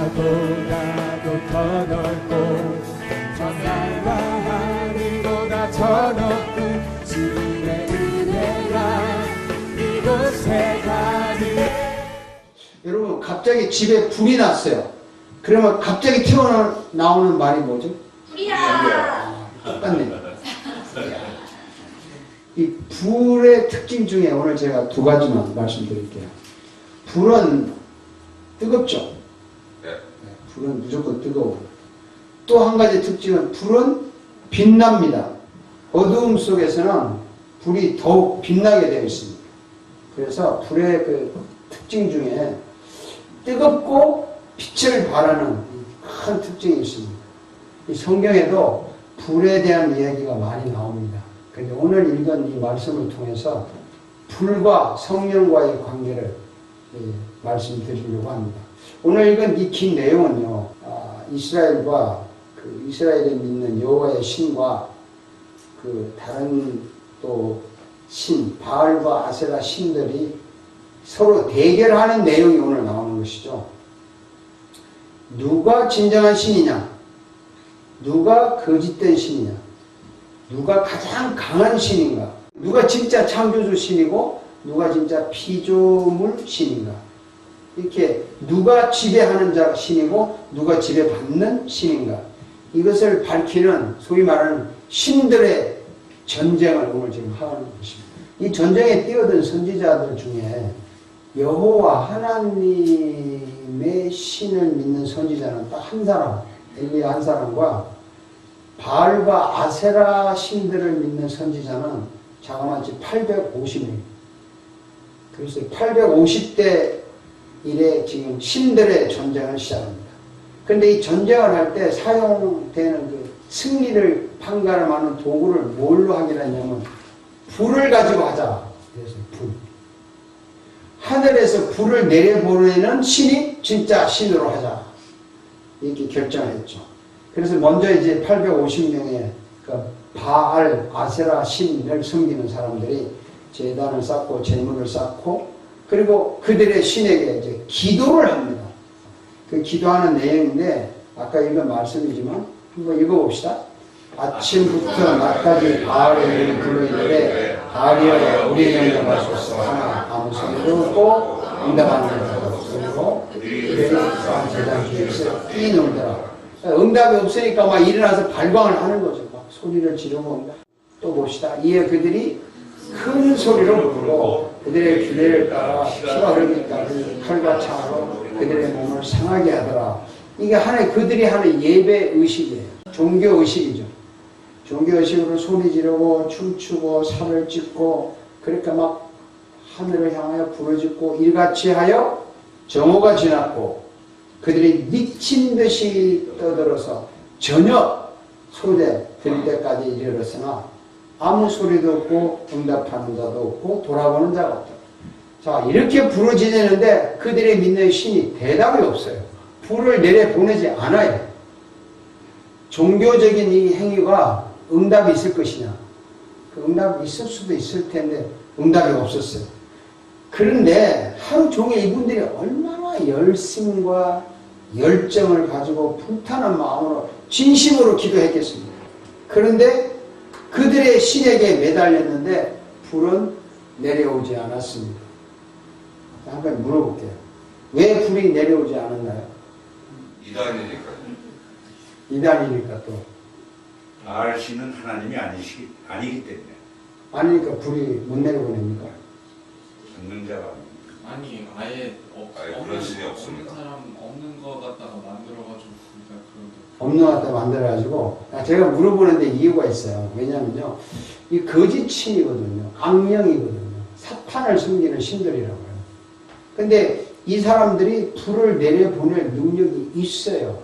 하늘보다도 더 넓고 천상과 하늘보다 더 높은 주님의 은혜가 이곳에 가득. 여러분, 갑자기 집에 불이 났어요. 그러면 갑자기 튀어나오는 말이 뭐죠? 불이야. 똑같네요. 이 불의 특징 중에 오늘 제가 두 가지만 말씀드릴게요. 불은 뜨겁죠. 불은 무조건 뜨거워. 또 한 가지 특징은 불은 빛납니다. 어두움 속에서는 불이 더욱 빛나게 되어 있습니다. 그래서 불의 그 특징 중에 뜨겁고 빛을 발하는 큰 특징이 있습니다. 이 성경에도 불에 대한 이야기가 많이 나옵니다. 그런데 오늘 읽은 이 말씀을 통해서 불과 성령과의 관계를 말씀드리려고 합니다. 오늘 읽은 이 긴 내용은요, 이스라엘과 그 이스라엘에 믿는 여호와의 신과 그 다른 또 신, 바알과 아세라 신들이 서로 대결하는 내용이 오늘 나오는 것이죠. 누가 진정한 신이냐? 누가 거짓된 신이냐? 누가 가장 강한 신인가? 누가 진짜 창조주 신이고 누가 진짜 피조물 신인가? 이렇게 누가 지배하는 자 신이고 누가 지배받는 신인가? 이것을 밝히는 소위 말하는 신들의 전쟁을 오늘 지금 하는 것입니다. 이 전쟁에 뛰어든 선지자들 중에 여호와 하나님의 신을 믿는 선지자는 딱 한 사람, 엘리야 한 사람과 바알과 아세라 신들을 믿는 선지자는 자그마치 850명. 그래서 850대 1에 지금 신들의 전쟁을 시작합니다. 그런데 이 전쟁을 할 때 사용되는 그 승리를 판가름하는 도구를 뭘로 하기로 했냐면 불을 가지고 하자. 그래서 불. 하늘에서 불을 내려보내는 신이 진짜 신으로 하자. 이렇게 결정을 했죠. 그래서 먼저 이제 850명의 그 바알, 아세라 신을 섬기는 사람들이 제단을 쌓고 제물을 쌓고 그리고 그들의 신에게 이제 기도를 합니다. 그 기도하는 내용인데 아까 읽은 말씀이지만 한번 읽어봅시다. 아침부터 낮까지 바알의 이름을 부르짖되 바알이여 우리의 영광하소서 하나 아무 소리도 없고 응답하는 자가 없고 그들이 제단 중에서 뛰놀더라. 응답이 없으니까 막 일어나서 발광을 하는 거죠. 막 소리를 지르고. 또 봅시다. 이에 그들이 큰 소리로 부르고 그들의 규례를 따라 피가 흐르기까지 칼과 창으로 그들의 몸을 상하게 하더라. 이게 하나의 그들이 하는 예배 의식이에요. 종교 의식이죠. 종교 의식으로 소리 지르고 춤추고 살을 찢고 그러니까 막 하늘을 향하여 부르짖고 일같이 하여 정오가 지났고 그들이 미친 듯이 떠들어서 저녁 소리 들릴 때까지 이르렀으나 아무 소리도 없고 응답하는 자도 없고 돌아보는 자가 없다. 자, 이렇게 부르짖는데 그들의 믿는 신이 대답이 없어요. 불을 내려보내지 않아요. 종교적인 이 행위가 응답이 있을 것이냐? 그 응답이 있을 수도 있을 텐데 응답이 없었어요. 그런데 하루 종일 이분들이 얼마나 열심과 열정을 가지고 불타는 마음으로 진심으로 기도했겠습니까? 그런데 그들의 신에게 매달렸는데 불은 내려오지 않았습니다. 한번 물어볼게요. 왜 불이 내려오지 않았나요? 이단이니까요. 이단이니까 또. 바알 신은 하나님이 아니기 때문에. 아니니까 불이 못 내려오냅니까? 전능자가 아니 아예 그런 신이 없습니다. 없는 사람 없는 거 갖다가 만들어가지고 그러니까 그런데 없는 것 같다 만들어가지고 제가 물어보는데 이유가 있어요. 왜냐면요 이 거짓신이거든요. 악령이거든요. 사탄을 섬기는 신들이라고요. 근데 이 사람들이 불을 내려보낼 능력이 있어요.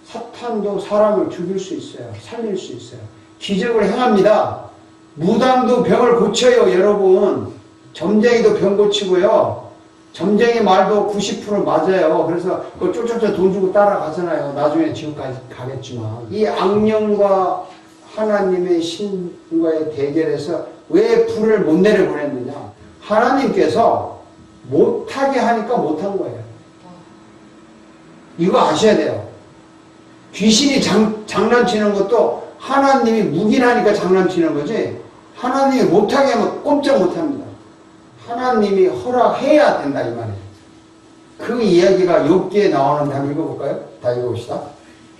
사탄도 사람을 죽일 수 있어요. 살릴 수 있어요. 기적을 행합니다. 무당도 병을 고쳐요. 여러분 점쟁이도 병 고치고요. 점쟁이 말도 90% 맞아요. 그래서 그 쫄쫄쫄 돈 주고 따라가잖아요. 나중에 지옥까지 가겠지만 이 악령과 하나님의 신과의 대결에서 왜 불을 못 내려보냈느냐? 하나님께서 못하게 하니까 못한 거예요. 이거 아셔야 돼요. 귀신이 장난치는 것도 하나님이 묵인하니까 장난치는 거지, 하나님이 못하게 하면 꼼짝 못합니다. 하나님이 허락해야 된다 이 말이에요. 그 이야기가 욥기에 나오는데 한번 읽어볼까요? 다 읽어봅시다.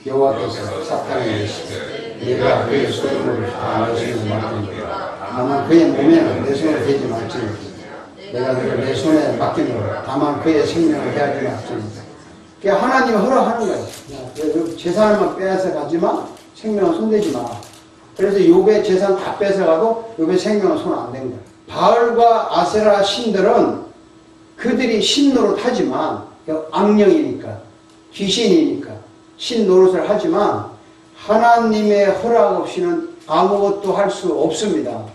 여호와께서 사탄에게 이르시되 네가 그의 소유물을 다 내 손에 맡기노라. 다만 그의 몸에는 내 손을 대지 말지니 내가 그를 내 손에 맡기노라. 다만 그의 생명을 해하지 말지니. 그러니까 하나님이 허락하는 거예요. 야, 재산만 빼앗아 가지마, 생명은 손대지 마. 그래서 욥의 재산 다 뺏어가도 욥의 생명은 손 안 댄 거예요. 바알과 아세라 신들은 그들이 신 노릇하지만, 악령이니까, 귀신이니까 신 노릇을 하지만 하나님의 허락 없이는 아무것도 할 수 없습니다.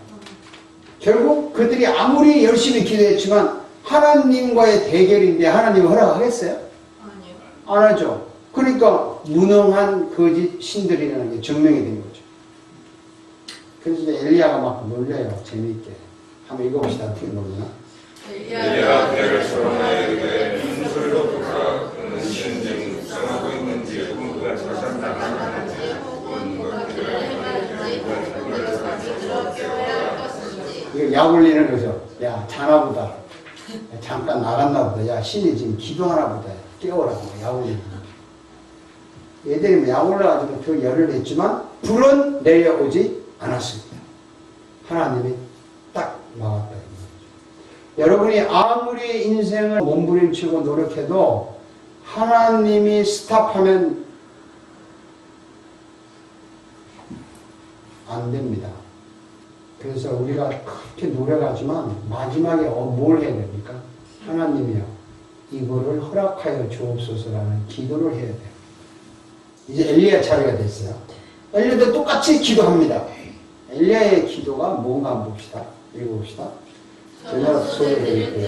결국 그들이 아무리 열심히 기도했지만 하나님과의 대결인데 하나님이 허락하겠어요? 아니요. 안 하죠. 그러니까 무능한 거짓 신들이라는 게 증명이 된 거죠. 그래서 이제 엘리야가 막 놀려요. 재미있게. 한번 읽어봅시다. 어떻게 놀리나? 엘리야가 그를 소롱하여 이르되 무슨 소리로 그가 그는 신쟁이 묵상하고 있는지 혹은 그가 자산당하는지 혹은 그가 이거 약 올리는 거죠. 야, 자나보다. 잠깐 나갔나 보다. 야, 신이 지금 기도하나 보다. 깨워라. 약 올리는 거. 얘들이 약 올라가지고 그 열을 냈지만 불은 내려오지 않았습니다. 하나님이 딱 막았다. 여러분이 아무리 인생을 몸부림치고 노력해도 하나님이 스탑하면 안 됩니다. 그래서 우리가 그렇게 노력하지만 마지막에 뭘 해야 됩니까? 하나님이요, 이거를 허락하여 주옵소서라는 기도를 해야 돼요. 이제 엘리야 차례가 됐어요. 엘리야도 똑같이 기도합니다. 엘리야의 기도가 뭔가 한번 봅시다. 읽어봅시다. 저녁 소리를 듣고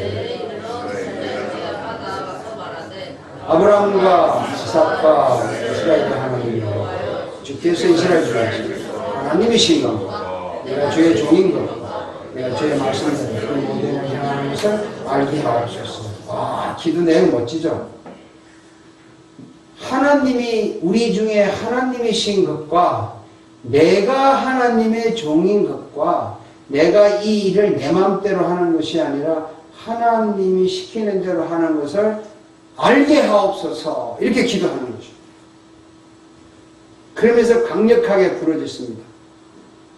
아브라함과 이삭과 이스라엘의 하나님이여, 주께서 이스라엘 주하시니 하나님이신 것, 내가 주의 종인 것, 내가 주의 말씀대로 그 모든 일을 행하는 것을 알게 하옵소서. 와, 기도 내용 멋지죠? 하나님이, 우리 중에 하나님이신 것과 내가 하나님의 종인 것과 내가 이 일을 내 마음대로 하는 것이 아니라 하나님이 시키는 대로 하는 것을 알게 하옵소서, 이렇게 기도하는 거죠. 그러면서 강력하게 부르짖습니다.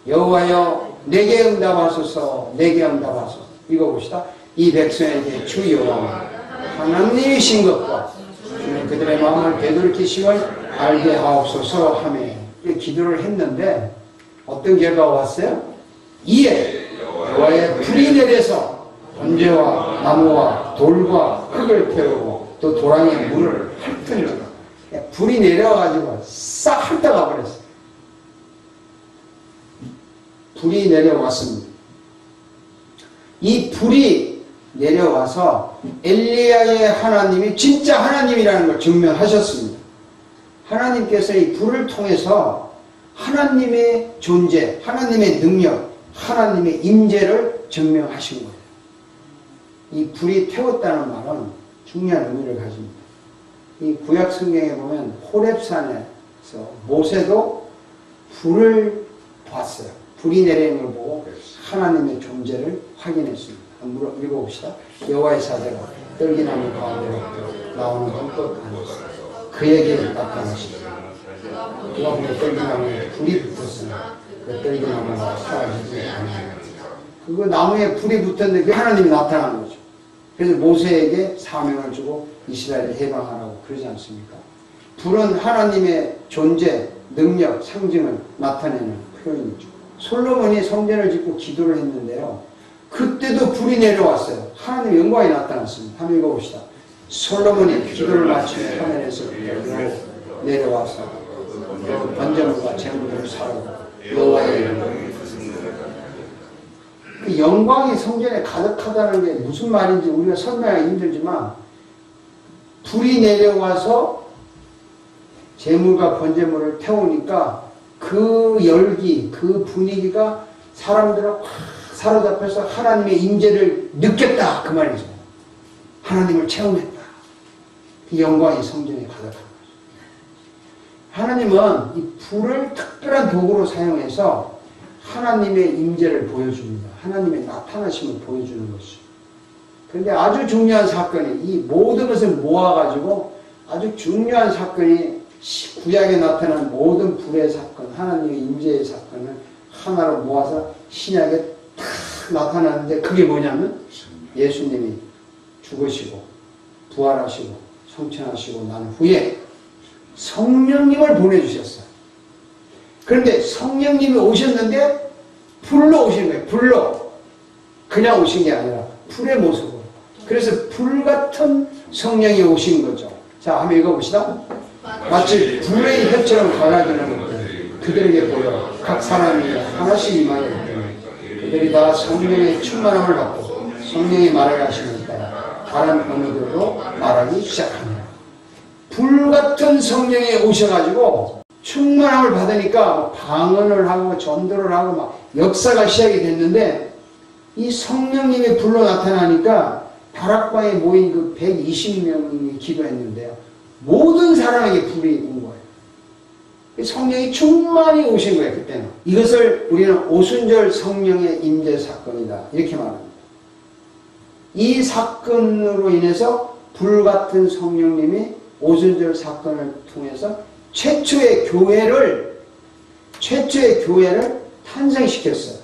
여호와여, 내게 응답하소서, 내게 응답하소서. 읽어봅시다. 이 백성에게 주 여호와 하나님이신 것과 주는 그들의 마음을 되돌이키심을 알게 하옵소서 하며 이 기도를 했는데 어떤 결과가 왔어요? 이에 여호와의 불이 내려서 번제와 나무와 돌과 흙을 태우고 또 도랑의 물을 핥은지라. 불이 내려와가지고 싹 핥아가 버렸어요. 불이 내려왔습니다. 이 불이 내려와서 엘리야의 하나님이 진짜 하나님이라는 걸 증명하셨습니다. 하나님께서 이 불을 통해서 하나님의 존재, 하나님의 능력, 하나님의 임재를 증명하신 거예요. 이 불이 태웠다는 말은 중요한 의미를 가집니다. 이 구약 성경에 보면 호렙산에서 모세도 불을 봤어요. 불이 내리는 걸 보고 하나님의 존재를 확인했습니다. 한번 읽어봅시다. 여호와의 사자가 떨기나무 가운데로 나오는 것 안에서 그에게 나타나시더라. 그가 보니 떨기나무에 불이 붙었으나 그 떨기나무가 사라지지 않아요. 그 나무에 불이 붙었는데 그 하나님이 나타나는 거죠. 그래서 모세에게 사명을 주고 이스라엘을 해방하라고 그러지 않습니까? 불은 하나님의 존재, 능력, 상징을 나타내는 표현이죠. 솔로몬이 성전을 짓고 기도를 했는데요, 그때도 불이 내려왔어요. 하나님의 영광이 나타났습니다. 한번 읽어봅시다. 솔로몬이 기도를 마친 화면에서 내려와서 그 번제물과 제물들을 사르고 여호와의 영광이 그 영광이 성전에 가득하다는 게 무슨 말인지 우리가 설명하기 힘들지만, 불이 내려와서 제물과 번제물을 태우니까 그 열기, 그 분위기가 사람들을 확 사로잡혀서 하나님의 임재를 느꼈다, 그 말이죠. 하나님을 체험했다. 그 영광이 성전에 가득하다. 하나님은 이 불을 특별한 도구로 사용해서 하나님의 임재를 보여줍니다. 하나님의 나타나심을 보여주는 것이죠. 그런데 아주 중요한 사건이 이 모든 것을 모아가지고 아주 중요한 사건이 구약에 나타난 모든 불의 사건, 하나님의 임재의 사건을 하나로 모아서 신약에 탁 나타나는데 그게 뭐냐면 예수님이 죽으시고 부활하시고 성천하시고 난 후에 성령님을 보내주셨어요. 그런데 성령님이 오셨는데 불로 오신 거예요. 불로. 그냥 오신 게 아니라 불의 모습으로. 그래서 불같은 성령이 오신 거죠. 자, 한번 읽어봅시다. 마치 불의 혀처럼 갈라지는 것들 그들에게 보여 각 사람이 하나씩 임하여 그들이 다 성령의 충만함을 받고 성령이 말을 하시니까 다른 언어들로 말하기 시작합니다. 불같은 성령이 오셔가지고 충만함을 받으니까 방언을 하고 전도를 하고 막 역사가 시작이 됐는데 이 성령님이 불로 나타나니까 다락방에 모인 그 120명이 기도했는데요. 모든 사람에게 불이 온 거예요. 성령이 충만히 오신 거예요. 그때는. 이것을 우리는 오순절 성령의 임재 사건이다 이렇게 말합니다. 이 사건으로 인해서 불같은 성령님이 오순절 사건을 통해서 최초의 교회를 탄생시켰어요.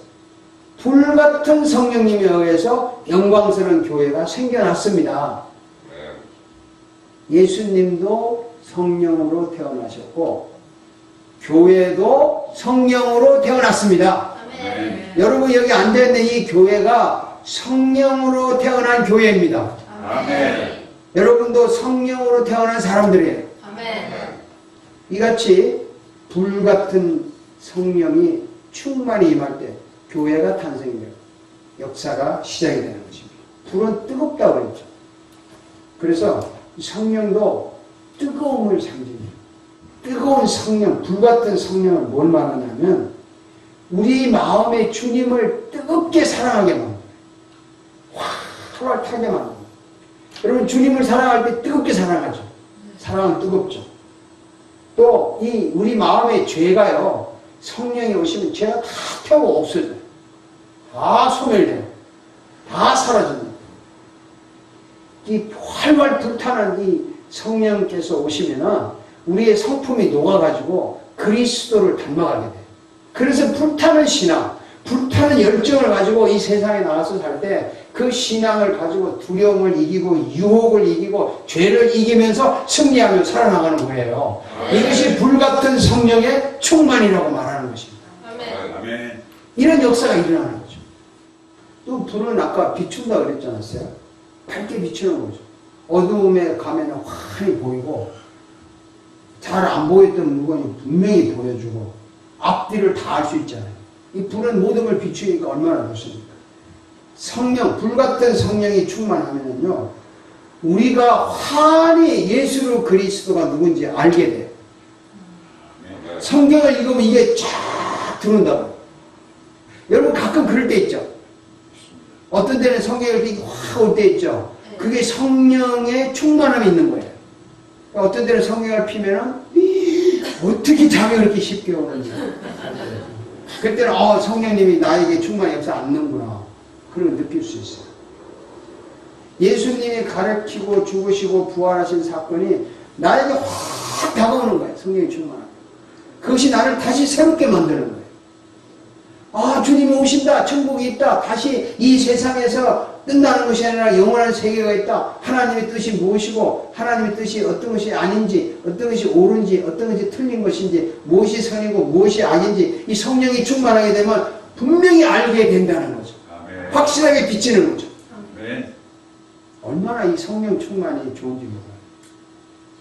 불같은 성령님에 의해서 영광스러운 교회가 생겨났습니다. 예수님도 성령으로 태어나셨고 교회도 성령으로 태어났습니다. 아멘. 여러분 여기 앉아있는 이 교회가 성령으로 태어난 교회입니다. 아멘. 여러분도 성령으로 태어난 사람들이에요. 아멘. 이같이 불같은 성령이 충만히 임할 때 교회가 탄생돼요. 역사가 시작이 되는 것입니다. 불은 뜨겁다고 그랬죠. 그래서 성령도 뜨거움을 상징해요. 뜨거운 성령, 불같은 성령을 뭘 말하냐면 우리 마음에 주님을 뜨겁게 사랑하게 만듭니다. 활활 타게 만듭니다. 여러분 주님을 사랑할 때 뜨겁게 사랑하죠. 사랑은 뜨겁죠. 또 이 우리 마음의 죄가요. 성령이 오시면 죄가 다 태우고 없어져요. 다 소멸돼요. 다 사라집니다. 이 활활 불타는 이 성령께서 오시면은 우리의 성품이 녹아가지고 그리스도를 닮아가게 돼요. 그래서 불타는 신앙, 불타는 열정을 가지고 이 세상에 나와서 살 때 그 신앙을 가지고 두려움을 이기고 유혹을 이기고 죄를 이기면서 승리하며 살아나가는 거예요. 이것이 불같은 성령의 충만이라고 말하는 것입니다. 아멘. 이런 역사가 일어나는 거죠. 또 불은 아까 비춘다 그랬지 않았어요? 밝게 비추는 거죠. 어두움에 가면 환히 보이고 잘 안 보였던 물건이 분명히 보여주고 앞뒤를 다 알 수 있잖아요. 이 불은 모든 걸 비추니까 얼마나 좋습니까? 성령, 불같은 성령이 충만하면요 우리가 환히 예수 그리스도가 누군지 알게 돼요. 성경을 읽으면 이게 쫙 들어온다고. 여러분 가끔 그럴 때 있죠. 어떤 때는 성경을 읽기 확 올 때 있죠. 그게 성령의 충만함이 있는 거예요. 어떤 때는 성경을 피면은 어떻게 잠이 그렇게 쉽게 오는지. 그때는 성령님이 나에게 충만히 역사 않는구나. 그런 걸 느낄 수 있어요. 예수님이 가르치고 죽으시고 부활하신 사건이 나에게 확 다가오는 거예요. 성령의 충만함. 그것이 나를 다시 새롭게 만드는 거예요. 주님이 오신다. 천국이 있다. 다시 이 세상에서 끝나는 것이 아니라 영원한 세계가 있다. 하나님의 뜻이 무엇이고 하나님의 뜻이 어떤 것이 아닌지 어떤 것이 옳은지 어떤 것이 틀린 것인지 무엇이 선이고 무엇이 악인지 이 성령이 충만하게 되면 분명히 알게 된다는 거죠. 아멘. 확실하게 비치는 거죠. 아멘. 얼마나 이 성령 충만이 좋은지 몰라요.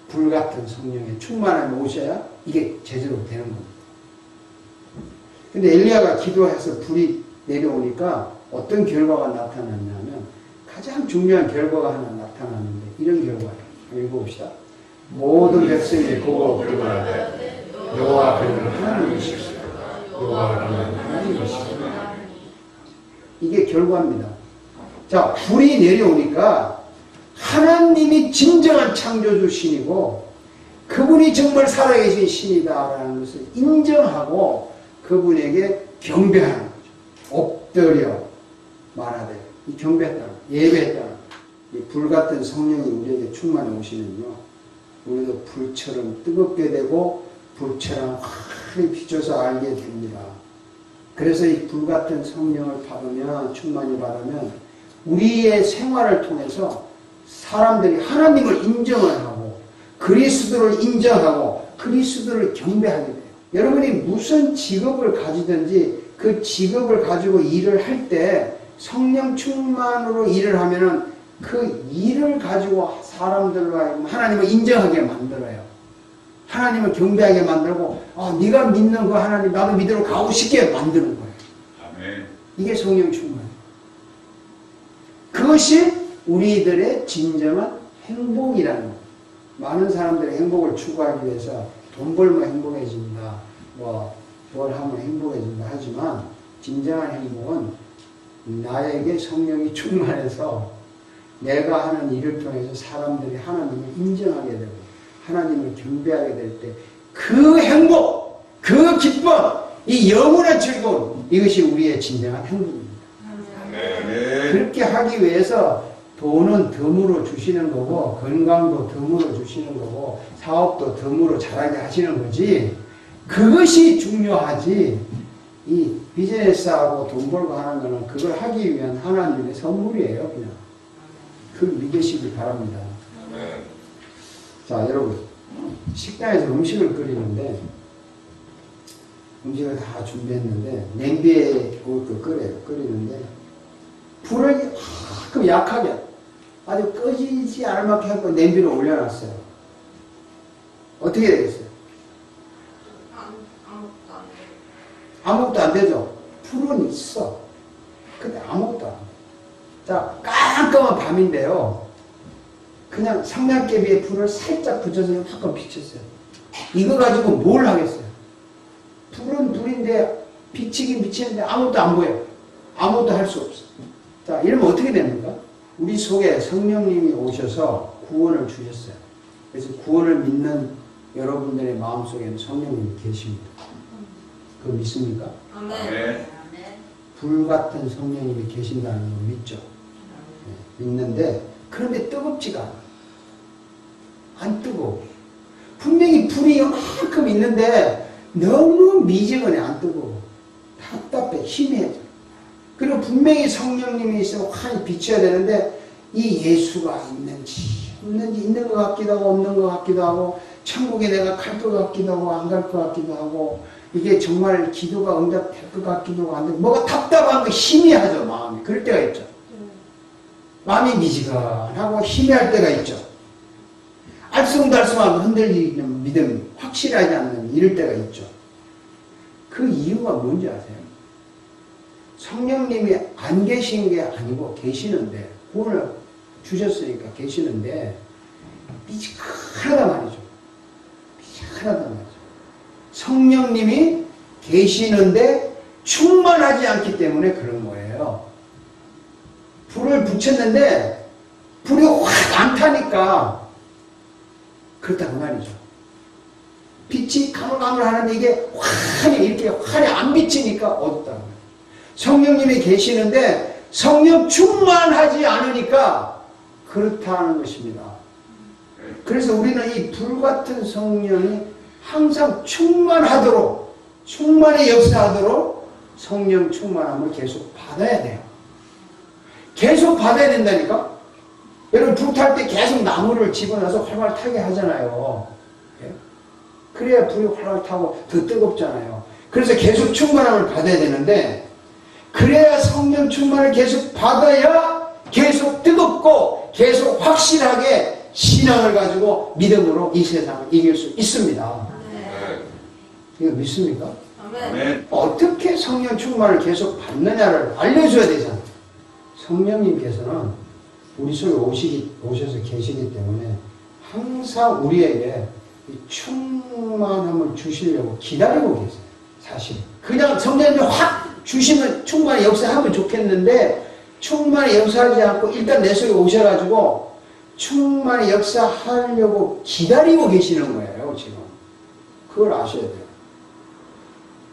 불같은 성령의 충만함이 오셔야 이게 제대로 되는 겁니다. 근데 엘리야가 기도해서 불이 내려오니까 어떤 결과가 나타났냐면 가장 중요한 결과가 하나 나타났는데 이런 결과예요. 읽어봅시다. 모든 백성이 보고 기도하되 여호와 그는 하나님이시다. 여호와 그는 하나님이시다. 이게 결과입니다. 자, 불이 내려오니까 하나님이 진정한 창조주 신이고 그분이 정말 살아계신 신이다라는 것을 인정하고 그분에게 경배하는 거죠. 엎드려 말하되 이 경배했다는 예배했다는 이 불같은 성령이 우리에게 충만해 오시면요 우리도 불처럼 뜨겁게 되고 불처럼 환히 비춰서 알게 됩니다. 그래서 이 불같은 성령을 받으면 충만히 받으면 우리의 생활을 통해서 사람들이 하나님을 인정을 하고 그리스도를 인정하고 그리스도를 경배하게 돼요. 여러분이 무슨 직업을 가지든지 그 직업을 가지고 일을 할 때 성령 충만으로 일을 하면은 그 일을 가지고 사람들과 하나님을 인정하게 만들어요. 하나님을 경배하게 만들고 네가 믿는 그 하나님 나도 믿으러 가고 싶게 만드는 거예요. 아멘. 이게 성령 충만. 그것이 우리들의 진정한 행복이라는 거예요. 많은 사람들의 행복을 추구하기 위해서 돈 벌면 행복해진다. 뭘 하면 행복해진다 하지만 진정한 행복은 나에게 성령이 충만해서 내가 하는 일을 통해서 사람들이 하나님을 인정하게 되고 하나님을 경배하게 될 때 그 행복, 그 기쁨, 이 영원한 즐거움 이것이 우리의 진정한 행복입니다. 아멘. 그렇게 하기 위해서 돈은 덤으로 주시는 거고 건강도 덤으로 주시는 거고 사업도 덤으로 잘하게 하시는 거지 그것이 중요하지 이 비즈니스하고 돈 벌고 하는 거는 그걸 하기 위한 하나님의 선물이에요. 그냥 그걸 믿으시기 바랍니다. 자 여러분 식당에서 음식을 끓이는데 음식을 다 준비했는데 냄비에 끓이는데 불을 가끔 약하게 아주 꺼지지 않을 만큼 하고 냄비를 올려놨어요. 어떻게 되겠어요? 아무것도 안 되죠. 불은 있어. 근데 아무것도 안 돼. 자, 깜깜한 밤인데요. 그냥 성냥개비에 불을 살짝 붙여서 약간 비쳤어요. 이거 가지고 뭘 하겠어요? 불은 불인데 비치긴 비치는데 아무것도 안 보여요. 아무것도 할 수 없어. 자, 이러면 어떻게 됩니까? 우리 속에 성령님이 오셔서 구원을 주셨어요. 그래서 구원을 믿는 여러분들의 마음속에는 성령님이 계십니다. 그거 믿습니까? 아멘. 불같은 성령님이 계신다는 걸 믿죠. 네, 믿는데 그런데 뜨겁지가 않아. 안 뜨거워. 분명히 불이 요만큼 있는데 너무 미지근해. 안 뜨거워. 답답해. 희미해져. 그리고 분명히 성령님이 있으면 환히 비춰야 되는데 이 예수가 있는지 없는지 있는 것 같기도 하고 없는 것 같기도 하고 천국에 내가 갈 것 같기도 하고 안 갈 것 같기도 하고 이게 정말 기도가 응답될 것 같기도 하고 안 되고 뭐가 답답한 거 희미하죠. 마음이. 그럴 때가 있죠. 마음이 미지근하고 희미할 때가 있죠. 알쏭달쏭하고 흔들리는 믿음이 확실하지 않는 이럴 때가 있죠. 그 이유가 뭔지 아세요? 성령님이 안 계신 게 아니고 계시는데 구원을 주셨으니까 계시는데 미지근하단 말이죠. 미지근하단 말이죠. 성령님이 계시는데 충만하지 않기 때문에 그런 거예요. 불을 붙였는데 불이 확 안 타니까 그렇다고 말이죠. 빛이 가물가물하는데 이게 환히 이렇게 환히 안 비치니까 어둡다고 말이죠. 성령님이 계시는데 성령 충만하지 않으니까 그렇다는 것입니다. 그래서 우리는 이 불같은 성령이 항상 충만하도록 충만히 역사하도록 성령 충만함을 계속 받아야 돼요. 계속 받아야 된다니까. 여러분 불탈 때 계속 나무를 집어넣어서 활활 타게 하잖아요. 그래야 불이 활활 타고 더 뜨겁잖아요. 그래서 계속 충만함을 받아야 되는데 그래야 성령 충만을 계속 받아야 계속 뜨겁고 계속 확실하게 신앙을 가지고 믿음으로 이 세상을 이길 수 있습니다. 이거 믿습니까? 아멘. 어떻게 성령 충만을 계속 받느냐를 알려줘야 되잖아요. 성령님께서는 우리 속에 오셔서 계시기 때문에 항상 우리에게 이 충만함을 주시려고 기다리고 계세요. 사실 그냥 성령님이 확 주시면 충만히 역사하면 좋겠는데 충만히 역사하지 않고 일단 내 속에 오셔가지고 충만히 역사하려고 기다리고 계시는 거예요, 지금. 그걸 아셔야 돼요.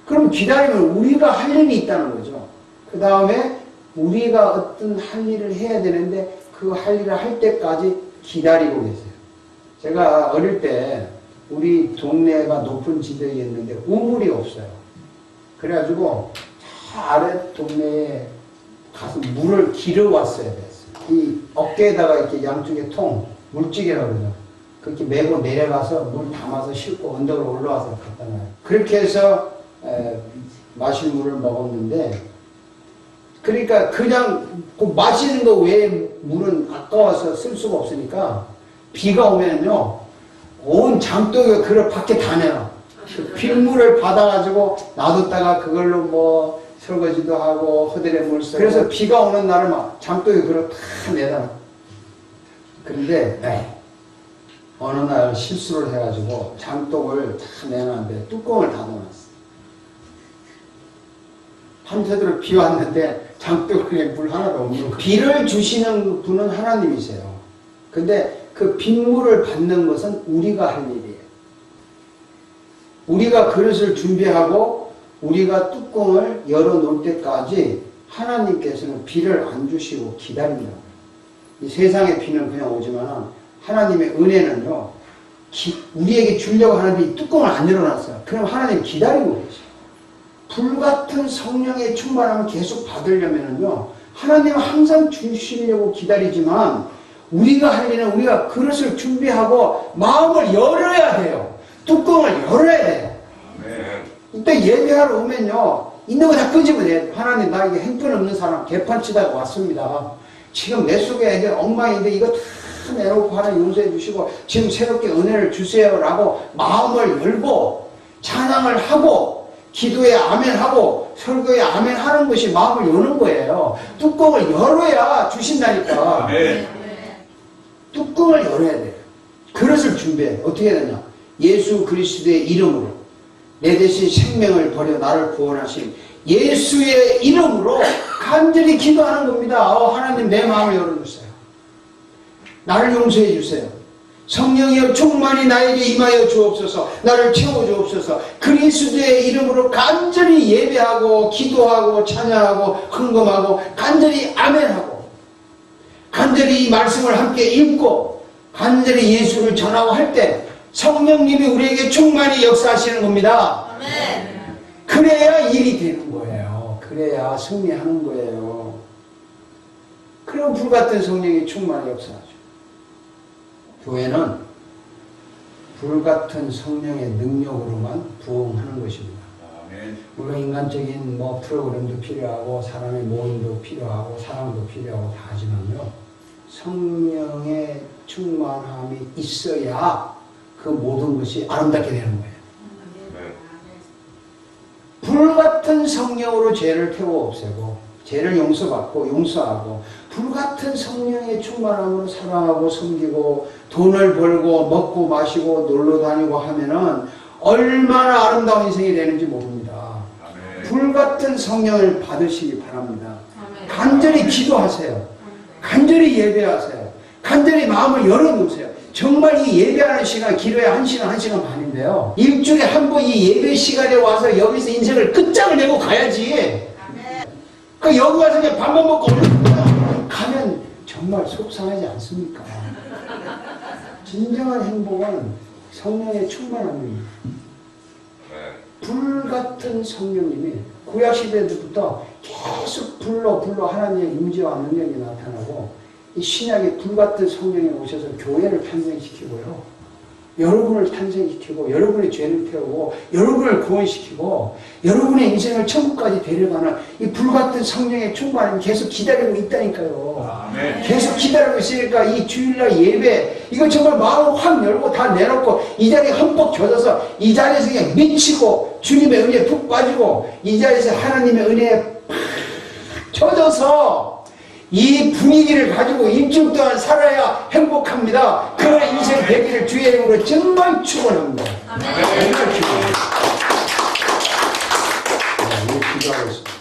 그럼 기다리면 우리가 할 일이 있다는 거죠. 그 다음에 우리가 어떤 할 일을 해야 되는데 그 할 일을 할 때까지 기다리고 계세요. 제가 어릴 때 우리 동네가 높은 지대였는데 우물이 없어요. 그래가지고 저 아래 동네에 가서 물을 길어 왔어야 됐어요. 이 어깨에다가 이렇게 양쪽에 통, 물찌개라고 그러죠. 그렇게 메고 내려가서 물 담아서 싣고 언덕으로 올라와서 갖다 놔요. 그렇게 해서 마실 물을 먹었는데, 그러니까 그냥 그 마시는 거 외에 물은 아까워서 쓸 수가 없으니까 비가 오면요 온 장독이 그걸 밖에 다 내놔. 그 빗물을 받아가지고 놔뒀다가 그걸로 뭐 설거지도 하고 허들에 물 쓰고. 그래서 비가 오는 날은 막 장독이 그걸 다 내놔. 그런데 어느 날 실수를 해가지고 장독을 다 내놨는데 뚜껑을 닫아놨어. 밤새도록 비 왔는데 장독에 물 하나도 없는 거예요. 비를 주시는 분은 하나님이세요. 근데 그 빗물을 받는 것은 우리가 할 일이에요. 우리가 그릇을 준비하고 우리가 뚜껑을 열어놓을 때까지 하나님께서는 비를 안 주시고 기다린다고요. 이 세상의 비는 그냥 오지만 하나님의 은혜는요 우리에게 주려고 하는데 이 뚜껑을 안 열어놨어요. 그럼 하나님 기다리고 계세요. 불같은 성령의 충만함을 계속 받으려면요 하나님은 항상 주시려고 기다리지만 우리가 할 일은 우리가 그릇을 준비하고 마음을 열어야 돼요. 뚜껑을 열어야 돼요. 이때 예배하러 오면요 있는 거 다 끄집어야 돼요. 하나님 나 이게 형편없는 사람 개판치다가 왔습니다. 지금 내 속에 이제 엉망인데 이거 다 내놓고 하나님 용서해 주시고 지금 새롭게 은혜를 주세요 라고 마음을 열고 찬양을 하고 기도에 아멘하고 설교에 아멘하는 것이 마음을 여는 거예요. 뚜껑을 열어야 주신다니까. 뚜껑을 열어야 돼요. 그릇을 준비해. 어떻게 해야 되냐? 예수 그리스도의 이름으로 내 대신 생명을 버려 나를 구원하신 예수의 이름으로 간절히 기도하는 겁니다. 하나님 내 마음을 열어주세요. 나를 용서해 주세요. 성령이여 충만히 나에게 임하여 주옵소서. 나를 채워 주옵소서. 그리스도의 이름으로 간절히 예배하고 기도하고 찬양하고 헌금하고 간절히 아멘하고 간절히 이 말씀을 함께 읽고 간절히 예수를 전하고 할 때 성령님이 우리에게 충만히 역사하시는 겁니다. 아멘. 그래야 일이 되는 거예요. 그래야 승리하는 거예요. 그럼 불같은 성령이 충만히 역사하죠. 교회는 불같은 성령의 능력으로만 부흥하는 것입니다. 물론 인간적인 뭐 프로그램도 필요하고 사람의 모임도 필요하고 사랑도 필요하고 다 하지만요. 성령의 충만함이 있어야 그 모든 것이 아름답게 되는 거예요. 불같은 성령으로 죄를 태워 없애고 죄를 용서받고 용서하고 불같은 성령의 충만함으로 사랑하고 섬기고 돈을 벌고 먹고 마시고 놀러 다니고 하면은 얼마나 아름다운 인생이 되는지 모릅니다. 아멘. 불같은 성령을 받으시기 바랍니다. 아멘. 간절히 기도하세요. 간절히 예배하세요. 간절히 마음을 열어놓으세요. 정말 이 예배하는 시간 기도야 1시간, 1시간 반인데요. 일주일에 한 번 이 예배 시간에 와서 여기서 인생을 끝장을 내고 가야지. 그 여기 와서 그냥 밥만 먹고 가면 정말 속상하지 않습니까? 진정한 행복은 성령의 충만함입니다. 불같은 성령님이 구약시대 때부터 계속 불로 하나님의 임재와 능력이 나타나고 이 신약의 불같은 성령이 오셔서 교회를 탄생시키고요. 여러분을 탄생시키고 여러분의 죄를 태우고 여러분을 구원시키고 여러분의 인생을 천국까지 데려가는 이 불같은 성령의 충만함이 계속 기다리고 있다니까요. 아멘. 계속 기다리고 있으니까 이 주일날 예배 이거 정말 마음을 확 열고 다 내놓고 이 자리에 흠뻑 젖어서 이 자리에서 그냥 미치고 주님의 은혜에 푹 빠지고 이 자리에서 하나님의 은혜에 팍 젖어서 이 분위기를 가지고 일주일 동안 살아야 행복합니다. 그런 인생 되기를 주의 이름으로 정말 축원합니다. 정말 기도합니다. 기도하고 있습니다.